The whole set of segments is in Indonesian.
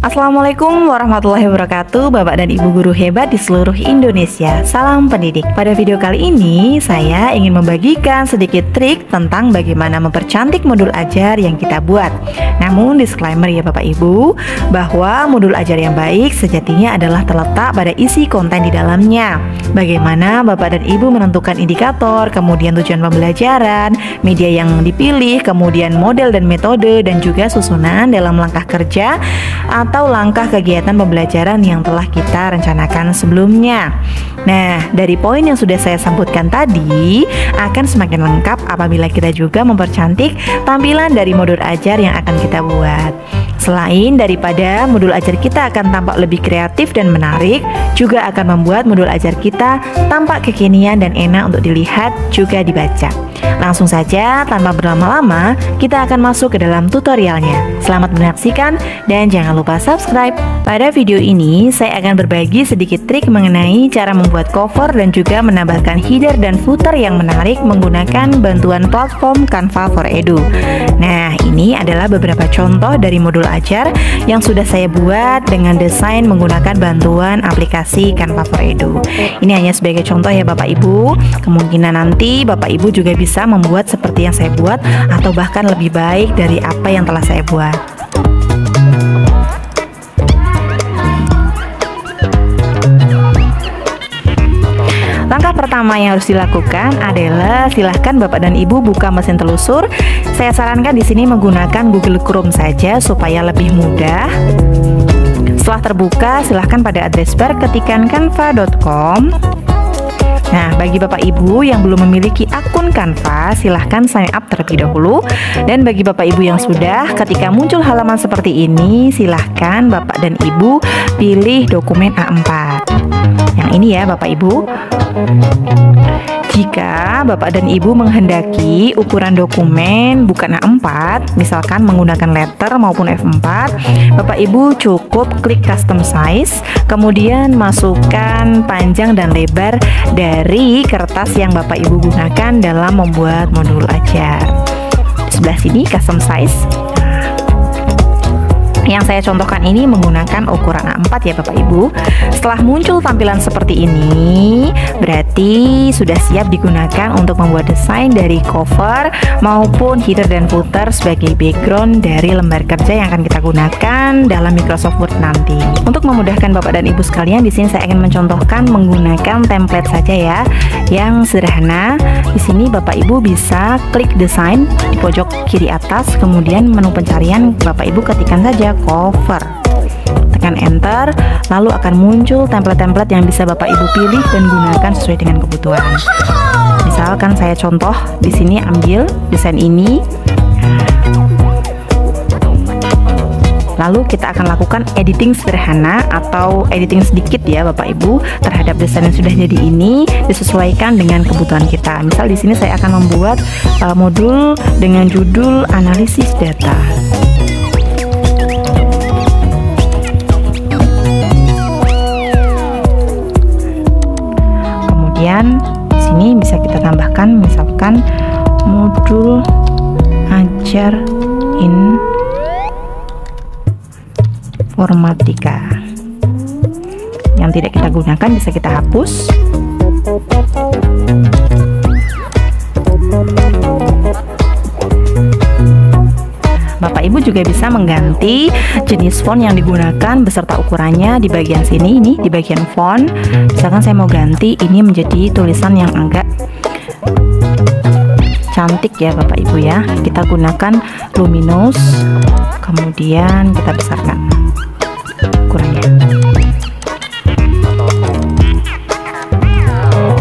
Assalamualaikum warahmatullahi wabarakatuh, Bapak dan Ibu guru hebat di seluruh Indonesia. Salam pendidik. Pada video kali ini, saya ingin membagikan sedikit trik tentang bagaimana mempercantik modul ajar yang kita buat. Namun disclaimer ya Bapak Ibu, bahwa modul ajar yang baik sejatinya adalah terletak pada isi konten di dalamnya. Bagaimana Bapak dan Ibu menentukan indikator, kemudian tujuan pembelajaran, media yang dipilih, kemudian model dan metode, dan juga susunan dalam langkah kerja atau langkah kegiatan pembelajaran yang telah kita rencanakan sebelumnya. Nah, dari poin yang sudah saya sebutkan tadi akan semakin lengkap apabila kita juga mempercantik tampilan dari modul ajar yang akan kita buat. Selain daripada modul ajar kita akan tampak lebih kreatif dan menarik, juga akan membuat modul ajar kita tampak kekinian dan enak untuk dilihat juga dibaca. Langsung saja tanpa berlama-lama, kita akan masuk ke dalam tutorialnya. Selamat menyaksikan dan jangan lupa subscribe. Pada video ini, saya akan berbagi sedikit trik mengenai cara membuat cover dan juga menambahkan header dan footer yang menarik menggunakan bantuan platform Canva for Edu. Nah, ini adalah beberapa contoh dari modul ajar yang sudah saya buat dengan desain menggunakan bantuan aplikasi Canva for Edu. Ini hanya sebagai contoh ya Bapak Ibu. Kemungkinan nanti Bapak Ibu juga bisa membuat seperti yang saya buat atau bahkan lebih baik dari apa yang telah saya buat. Langkah pertama yang harus dilakukan adalah silahkan Bapak dan Ibu buka mesin telusur. Saya sarankan di sini menggunakan Google Chrome saja supaya lebih mudah. Setelah terbuka, silahkan pada address bar ketikkan canva.com. Nah, bagi Bapak Ibu yang belum memiliki akun Canva, silahkan sign up terlebih dahulu. Dan bagi Bapak Ibu yang sudah, ketika muncul halaman seperti ini, silahkan Bapak dan Ibu pilih dokumen A4. Yang ini ya Bapak Ibu. Jika Bapak dan Ibu menghendaki ukuran dokumen bukan A4, misalkan menggunakan letter maupun F4, Bapak Ibu cukup klik custom size, kemudian masukkan panjang dan lebar dari kertas yang Bapak Ibu gunakan dalam membuat modul ajar. Di sebelah sini custom size. Yang saya contohkan ini menggunakan ukuran A4 ya Bapak Ibu. Setelah muncul tampilan seperti ini, berarti sudah siap digunakan untuk membuat desain dari cover maupun header dan footer sebagai background dari lembar kerja yang akan kita gunakan dalam Microsoft Word nanti. Untuk memudahkan Bapak dan Ibu sekalian, di sini saya akan mencontohkan menggunakan template saja ya, yang sederhana. Di sini Bapak Ibu bisa klik desain di pojok kiri atas, kemudian menu pencarian Bapak Ibu ketikkan saja cover, tekan enter, lalu akan muncul template-template yang bisa Bapak Ibu pilih dan gunakan sesuai dengan kebutuhan. Misalkan saya contoh di sini ambil desain ini, lalu kita akan lakukan editing sederhana atau editing sedikit ya Bapak Ibu terhadap desain yang sudah jadi ini, disesuaikan dengan kebutuhan kita. Misal di sini saya akan membuat modul dengan judul analisis data. Kemudian di sini bisa kita tambahkan misalkan modul ajar informatika. Yang tidak kita gunakan bisa kita hapus. Bapak Ibu juga bisa mengganti jenis font yang digunakan beserta ukurannya di bagian sini, ini di bagian font. Misalkan saya mau ganti ini menjadi tulisan yang agak cantik ya Bapak Ibu ya. Kita gunakan luminous, kemudian kita besarkan ukurannya.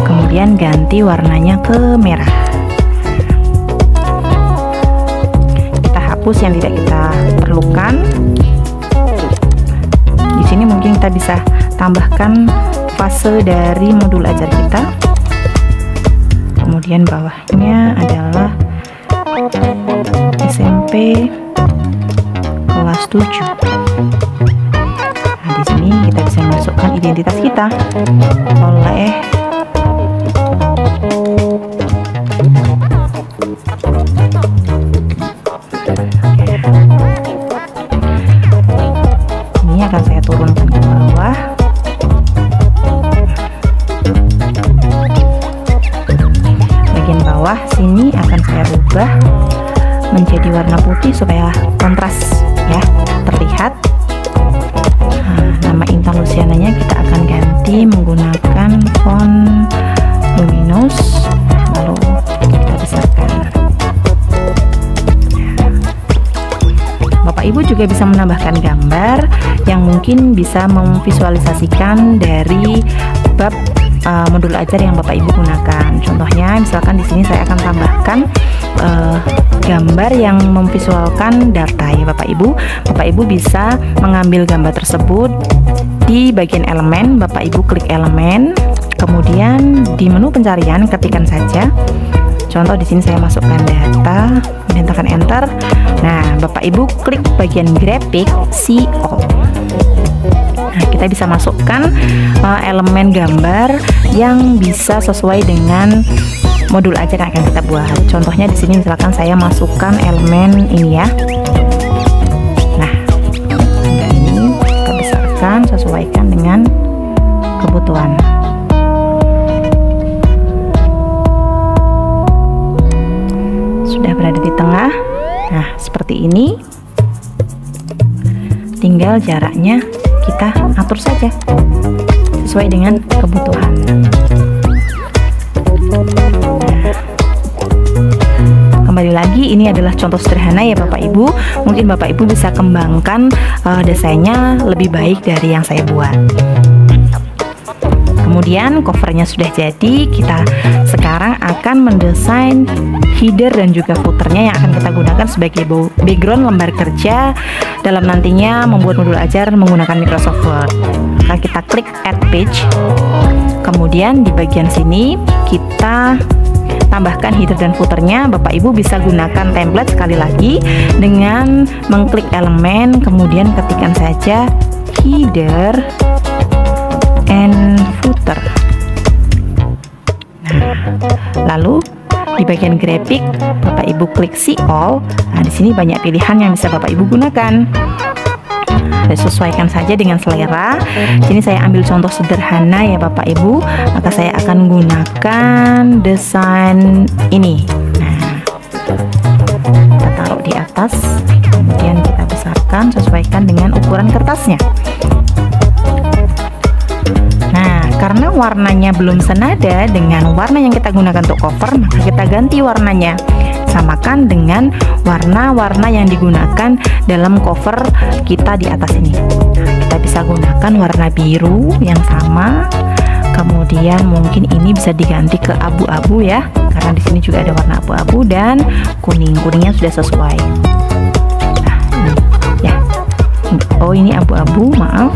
Kemudian ganti warnanya ke merah. Hapus yang tidak kita perlukan. Di sini mungkin kita bisa tambahkan fase dari modul ajar kita. Kemudian bawahnya adalah SMP kelas 7. Nah, di sini kita bisa masukkan identitas kita oleh bawah sini akan saya rubah menjadi warna putih supaya kontras ya, terlihat. Nah, nama Intan Luciananya kita akan ganti menggunakan font luminous, lalu kita besarkan. Bapak Ibu juga bisa menambahkan gambar yang mungkin bisa memvisualisasikan dari bab modul ajar yang Bapak Ibu gunakan. Contohnya, misalkan di sini saya akan tambahkan gambar yang memvisualkan data ya Bapak Ibu. Bapak Ibu bisa mengambil gambar tersebut di bagian elemen. Bapak Ibu klik elemen, kemudian di menu pencarian ketikkan saja. Contoh di sini saya masukkan data, kemudian tekan enter. Nah, Bapak Ibu klik bagian grafik, see all. Nah, kita bisa masukkan elemen gambar yang bisa sesuai dengan modul ajar yang akan kita buat. Contohnya di sini misalkan saya masukkan elemen ini ya. Nah, ini kita besarkan sesuaikan dengan kebutuhan. Sudah berada di tengah. Nah, seperti ini. Tinggal jaraknya kita atur saja sesuai dengan kebutuhan. Kembali lagi, ini adalah contoh sederhana ya Bapak Ibu. Mungkin Bapak Ibu bisa kembangkan desainnya lebih baik dari yang saya buat. Kemudian covernya sudah jadi, kita sekarang akan mendesain header dan juga footernya yang akan kita gunakan sebagai background lembar kerja dalam nantinya membuat modul ajar menggunakan Microsoft Word. Maka kita klik add page, kemudian di bagian sini kita tambahkan header dan footernya. Bapak Ibu bisa gunakan template sekali lagi dengan mengklik elemen, kemudian ketikkan saja header and footer. Nah, lalu di bagian grafik Bapak Ibu klik see all. Nah, di sini banyak pilihan yang bisa Bapak Ibu gunakan. Sesuaikan saja dengan selera. Sini saya ambil contoh sederhana ya Bapak Ibu. Maka saya akan gunakan desain ini. Nah, kita taruh di atas, kemudian kita besarkan sesuaikan dengan ukuran kertasnya. Nah, karena warnanya belum senada dengan warna yang kita gunakan untuk cover, maka kita ganti warnanya. Samakan dengan warna-warna yang digunakan dalam cover kita di atas ini. Nah, kita bisa gunakan warna biru yang sama. Kemudian mungkin ini bisa diganti ke abu-abu ya, karena di sini juga ada warna abu-abu dan kuning. Kuningnya sudah sesuai. Nah, ini ya. Oh, ini abu-abu, maaf.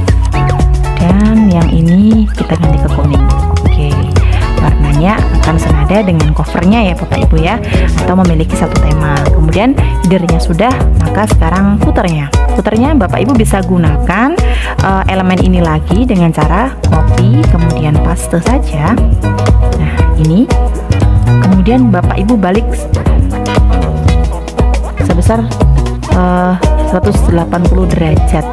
Dan yang ini kita ganti ke kuning. Oke, warnanya akan senada dengan covernya ya Bapak Ibu ya, atau memiliki satu tema. Kemudian headernya sudah, maka sekarang footernya. Footernya Bapak Ibu bisa gunakan elemen ini lagi dengan cara copy kemudian paste saja. Nah, ini kemudian Bapak Ibu balik sebesar 180 derajat.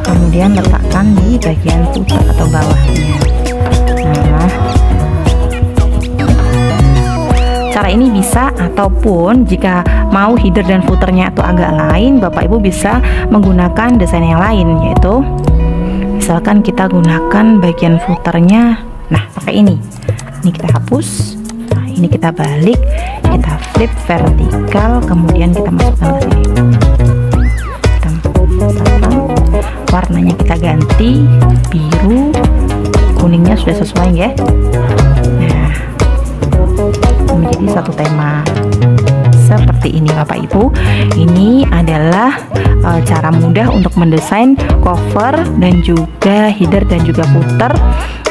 Kemudian letakkan di bagian footer atau bawahnya. Nah, cara ini bisa, ataupun jika mau header dan footernya itu agak lain, Bapak Ibu bisa menggunakan desain yang lain, yaitu misalkan kita gunakan bagian footernya, nah pakai ini kita hapus. Nah, ini kita balik, kita flip vertikal, kemudian kita masukkan ke sini. Warnanya kita ganti biru, kuningnya sudah sesuai ya. Nah, menjadi satu tema seperti ini Bapak Ibu. Ini adalah cara mudah untuk mendesain cover dan juga header dan juga footer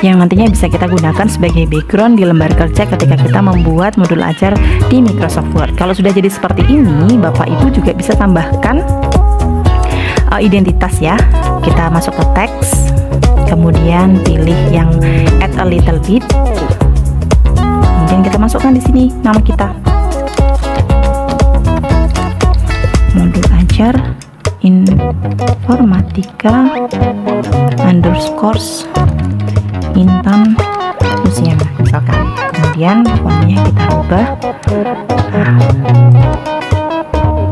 yang nantinya bisa kita gunakan sebagai background di lembar kerja ketika kita membuat modul ajar di Microsoft Word. Kalau sudah jadi seperti ini, Bapak Ibu juga bisa tambahkan identitas ya. Kita masuk ke teks, kemudian pilih yang add a little bit, kemudian kita masukkan di sini nama kita, modul ajar Informatika underscores Intan Luciana misalkan. Kemudian fontnya kita rubah.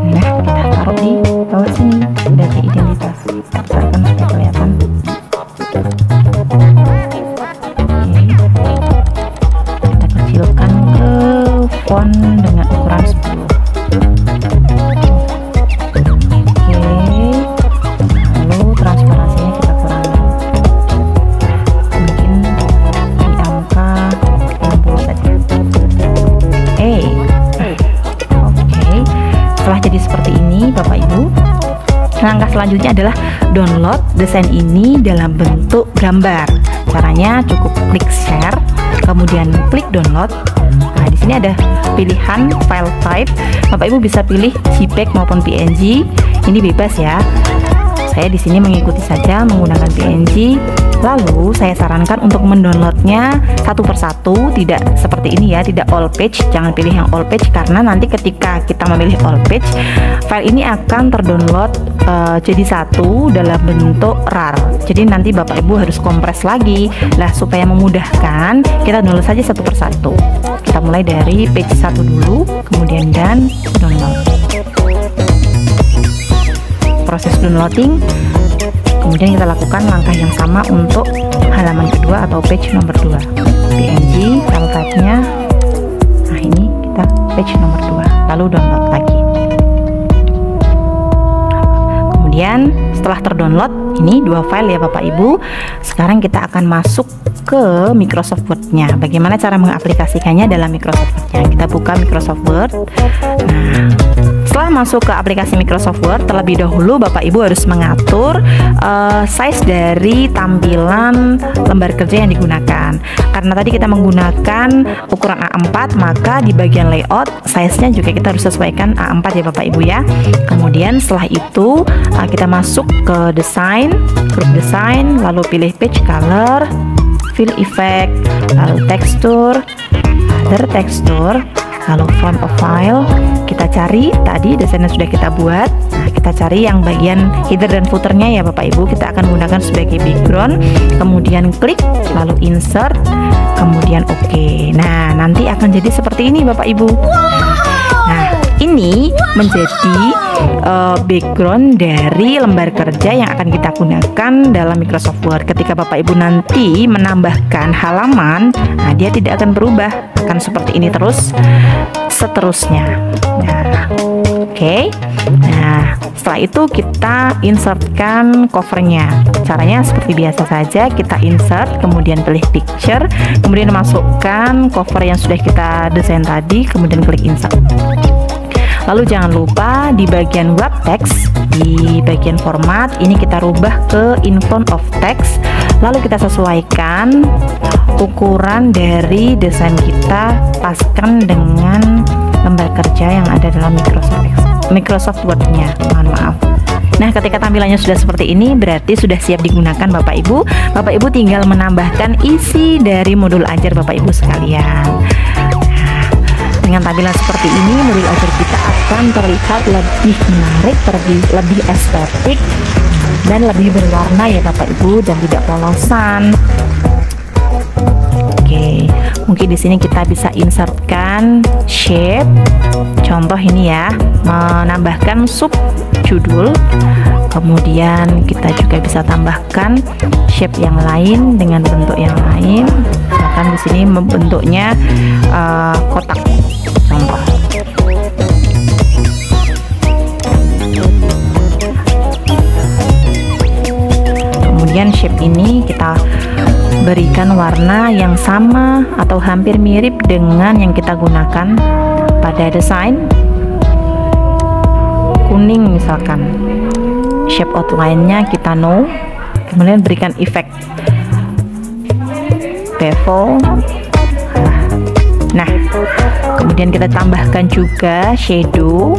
Nah, kita taruh di bawah sini sebagai identitas. Kita besarkan supaya kelihatan. Oke. Kita kecilkan ke font dengan ukuran 10. Jadi seperti ini Bapak Ibu. Langkah selanjutnya adalah download desain ini dalam bentuk gambar. Caranya cukup klik share, kemudian klik download. Nah, di sini ada pilihan file type. Bapak Ibu bisa pilih JPEG maupun PNG. Ini bebas ya. Saya di sini mengikuti saja menggunakan PNG. Lalu saya sarankan untuk mendownloadnya satu persatu, tidak seperti ini ya, tidak all page. Jangan pilih yang all page karena nanti ketika kita memilih all page, file ini akan terdownload jadi satu dalam bentuk RAR. Jadi nanti Bapak Ibu harus kompres lagi. Lah supaya memudahkan, kita download saja satu persatu. Kita mulai dari page 1 dulu, kemudian dan download. Proses downloading, kemudian kita lakukan langkah yang sama untuk halaman kedua atau page nomor 2. PNG file type-nya, nah ini kita page nomor 2, lalu download lagi. Kemudian setelah terdownload, ini 2 file ya Bapak Ibu. Sekarang kita akan masuk ke Microsoft Word-nya. Bagaimana cara mengaplikasikannya dalam Microsoft Word-nya? Kita buka Microsoft Word. Nah, setelah masuk ke aplikasi Microsoft Word, terlebih dahulu Bapak Ibu harus mengatur size dari tampilan lembar kerja yang digunakan. Karena tadi kita menggunakan ukuran A4, maka di bagian layout size-nya juga kita harus sesuaikan A4 ya Bapak Ibu ya. Kemudian setelah itu kita masuk ke desain, grup desain, lalu pilih page color, fill effect, lalu tekstur, other tekstur, lalu font of file. Kita cari tadi desainnya sudah kita buat. Nah, kita cari yang bagian header dan footernya ya Bapak Ibu. Kita akan gunakan sebagai background, kemudian klik, lalu insert, kemudian oke. Nah, nanti akan jadi seperti ini Bapak Ibu. Nah, ini menjadi background dari lembar kerja yang akan kita gunakan dalam Microsoft Word. Ketika Bapak Ibu nanti menambahkan halaman, nah dia tidak akan berubah, akan seperti ini terus seterusnya. Nah, oke. Nah, setelah itu kita insertkan covernya. Caranya seperti biasa saja, kita insert, kemudian pilih picture, kemudian masukkan cover yang sudah kita desain tadi, kemudian klik insert. Lalu jangan lupa di bagian wrap text, di bagian format ini kita rubah ke in font of text. Lalu kita sesuaikan ukuran dari desain kita, paskan dengan lembar kerja yang ada dalam Microsoft Word-nya. Mohon maaf. Nah, ketika tampilannya sudah seperti ini, berarti sudah siap digunakan Bapak Ibu. Bapak Ibu tinggal menambahkan isi dari modul ajar Bapak Ibu sekalian. Dengan tampilan seperti ini, modul ajar kita akan terlihat lebih menarik, lebih estetik, dan lebih berwarna ya Bapak Ibu, dan tidak polosan. Oke, mungkin di sini kita bisa insertkan shape. Contoh ini ya, menambahkan sub judul. Kemudian kita juga bisa tambahkan shape yang lain dengan bentuk yang lain. Misalkan di sini bentuknya kotak. Contoh. Kemudian shape ini kita berikan warna yang sama atau hampir mirip dengan yang kita gunakan pada desain. Kuning misalkan. Shape outline-nya kita no. Kemudian berikan efek bevel. Nah, kemudian kita tambahkan juga shadow,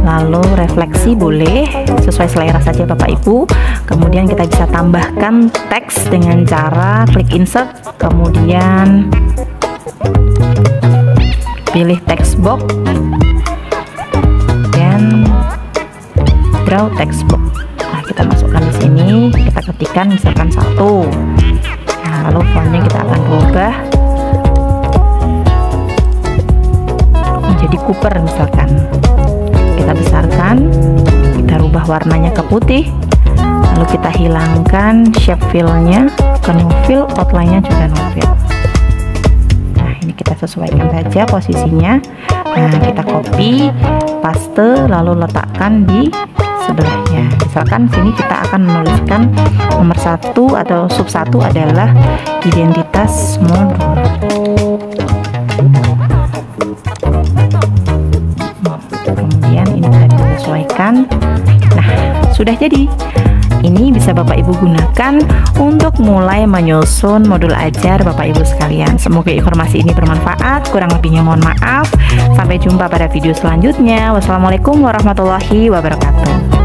lalu refleksi boleh, sesuai selera saja Bapak Ibu. Kemudian kita bisa tambahkan teks dengan cara klik insert, kemudian pilih text box, draw textbook. Nah, kita masukkan di sini, kita ketikkan misalkan 1. Nah, lalu fontnya kita akan rubah menjadi Cooper misalkan. Kita besarkan, kita rubah warnanya ke putih, lalu kita hilangkan shape fill-nya ke no fill, outline-nya juga no fill. Nah, ini kita sesuaikan saja posisinya. Nah, kita copy, paste, lalu letakkan di sebelahnya. Misalkan sini kita akan menuliskan nomor 1 atau sub 1 adalah identitas modul. Kemudian ini kita sesuaikan. Nah, sudah jadi. Ini bisa Bapak Ibu gunakan untuk mulai menyusun modul ajar Bapak Ibu sekalian. Semoga informasi ini bermanfaat. Kurang lebihnya mohon maaf. Sampai jumpa pada video selanjutnya. Wassalamualaikum warahmatullahi wabarakatuh.